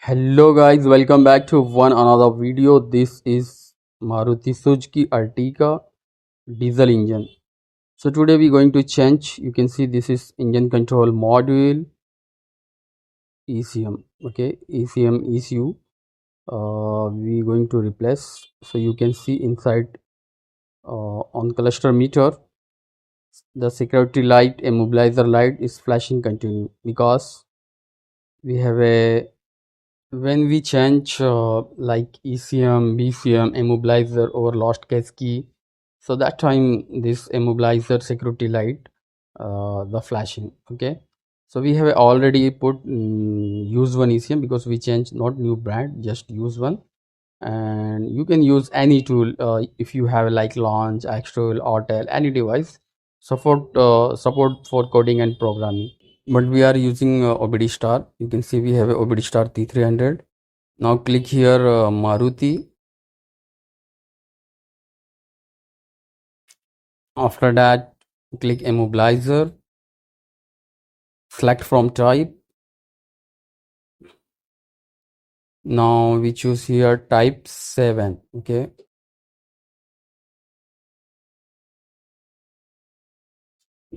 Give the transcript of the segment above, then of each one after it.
Hello guys, welcome back to one another video. This is Maruti Suzuki Ertiga diesel engine. So today we're going to change. You can see this is engine control module ECM. Okay, ECM ECU. We're going to replace. So you can see inside on cluster meter, the security light, immobilizer light is flashing continue because we have a when we change like ECM, BCM, immobilizer over lost case key, so that time this immobilizer security light the flashing. Okay, so we have already put use one ECM because we changed not new brand, just use one. And you can use any tool if you have like launch, XTOOL, AUTEL, any device support for coding and programming. But we are using OBDSTAR. You can see we have a OBDSTAR T300. Now click here Maruti. After that, click immobilizer. Select from type. Now we choose here type 7. Okay.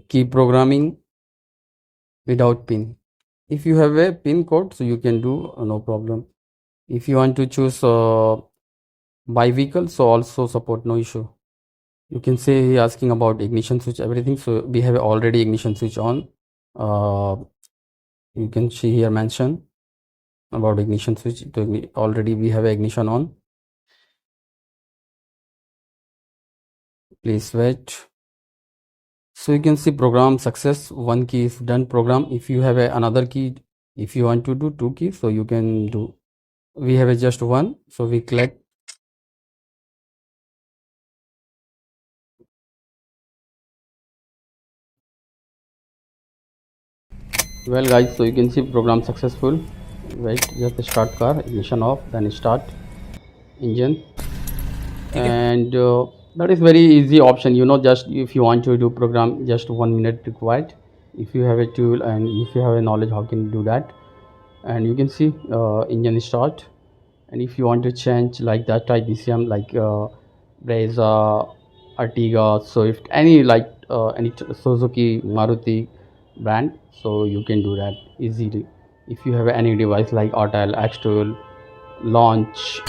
Keep programming without pin. If you have a pin code, so you can do no problem. If you want to choose by vehicle, so also support, no issue. You can say he asking about ignition switch, everything. So we have already ignition switch on. You can see here mention about ignition switch. Already we have ignition on. Please wait. So you can see program success. One key is done program. If you have another key, if you want to do two keys, so you can do. We have just one, so we click. Well guys, so you can see program successful. Wait, just start car, ignition off, then start engine. And that is very easy option, just if you want to do program, just 1 minute required. If you have a tool and if you have a knowledge, how can you do that? And you can see engine start. And if you want to change like that type ECM, like Brezza, Ertiga, Swift, any like any Suzuki, Maruti brand, so you can do that easily if you have any device like AUTEL, XTOOL, launch.